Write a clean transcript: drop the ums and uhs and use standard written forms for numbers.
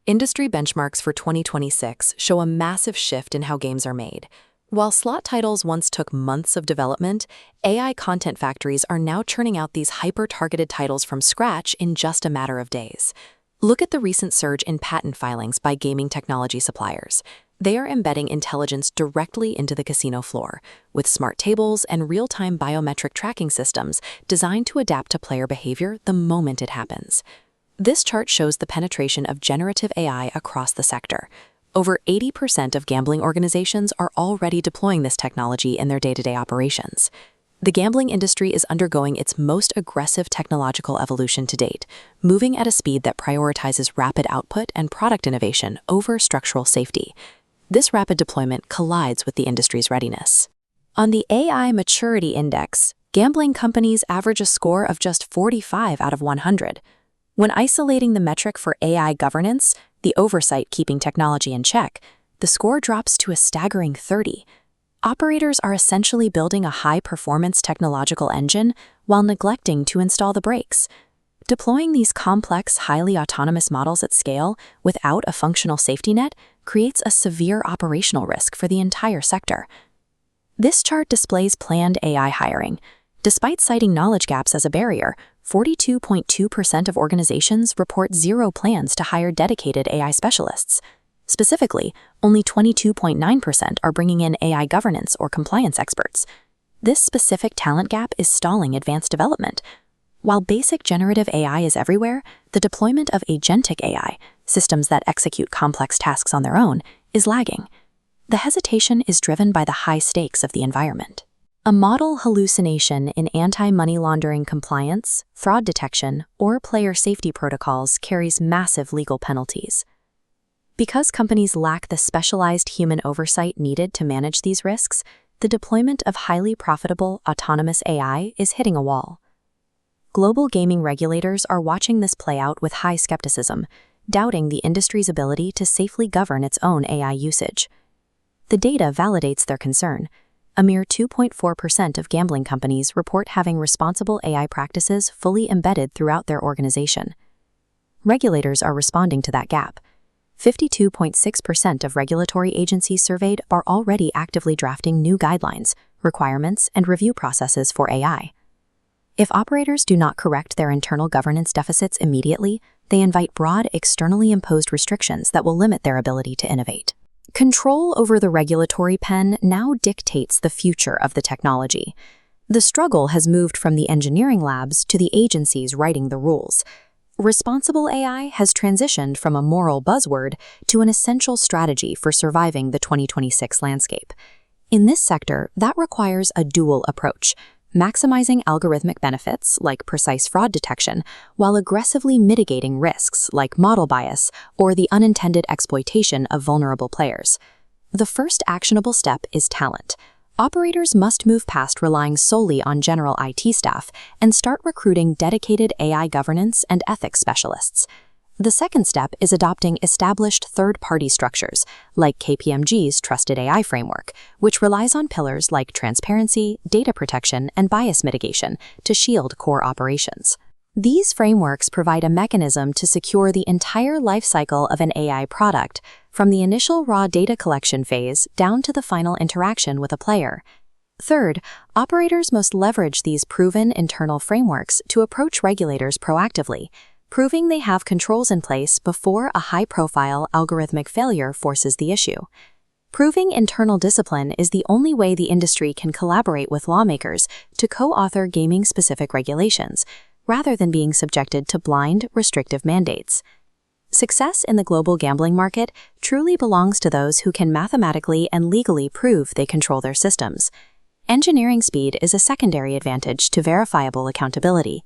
Industry benchmarks for 2026 show a massive shift in how games are made. While slot titles once took months of development, AI content factories are now churning out these hyper-targeted titles from scratch in just a matter of days. Look at the recent surge in patent filings by gaming technology suppliers. They are embedding intelligence directly into the casino floor, with smart tables and real-time biometric tracking systems designed to adapt to player behavior the moment it happens. This chart shows the penetration of generative AI across the sector. Over 80% of gambling organizations are already deploying this technology in their day-to-day operations. The gambling industry is undergoing its most aggressive technological evolution to date, moving at a speed that prioritizes rapid output and product innovation over structural safety. This rapid deployment collides with the industry's readiness. On the AI Maturity Index, gambling companies average a score of just 45 out of 100. When isolating the metric for AI governance, the oversight keeping technology in check, the score drops to a staggering 30. Operators are essentially building a high-performance technological engine while neglecting to install the brakes. Deploying these complex, highly autonomous models at scale without a functional safety net creates a severe operational risk for the entire sector. This chart displays planned AI hiring. Despite citing knowledge gaps as a barrier, 42.2% of organizations report zero plans to hire dedicated AI specialists. Specifically, only 22.9% are bringing in AI governance or compliance experts. This specific talent gap is stalling advanced development. While basic generative AI is everywhere, the deployment of agentic AI, systems that execute complex tasks on their own, is lagging. The hesitation is driven by the high stakes of the environment. A model hallucination in anti-money laundering compliance, fraud detection, or player safety protocols carries massive legal penalties. Because companies lack the specialized human oversight needed to manage these risks, the deployment of highly profitable, autonomous AI is hitting a wall. Global gaming regulators are watching this play out with high skepticism, doubting the industry's ability to safely govern its own AI usage. The data validates their concern. A mere 2.4% of gambling companies report having responsible AI practices fully embedded throughout their organization. Regulators are responding to that gap. 52.6% of regulatory agencies surveyed are already actively drafting new guidelines, requirements, and review processes for AI. If operators do not correct their internal governance deficits immediately, they invite broad, externally imposed restrictions that will limit their ability to innovate. Control over the regulatory pen now dictates the future of the technology. The struggle has moved from the engineering labs to the agencies writing the rules. Responsible AI has transitioned from a moral buzzword to an essential strategy for surviving the 2026 landscape. In this sector, that requires a dual approach, maximizing algorithmic benefits like precise fraud detection while aggressively mitigating risks like model bias or the unintended exploitation of vulnerable players. The first actionable step is talent. Operators must move past relying solely on general IT staff and start recruiting dedicated AI governance and ethics specialists. The second step is adopting established third-party structures, like KPMG's Trusted AI framework, which relies on pillars like transparency, data protection, and bias mitigation to shield core operations. These frameworks provide a mechanism to secure the entire lifecycle of an AI product, from the initial raw data collection phase down to the final interaction with a player. Third, operators must leverage these proven internal frameworks to approach regulators proactively, proving they have controls in place before a high-profile algorithmic failure forces the issue. Proving internal discipline is the only way the industry can collaborate with lawmakers to co-author gaming-specific regulations, rather than being subjected to blind, restrictive mandates. Success in the global gambling market truly belongs to those who can mathematically and legally prove they control their systems. Engineering speed is a secondary advantage to verifiable accountability.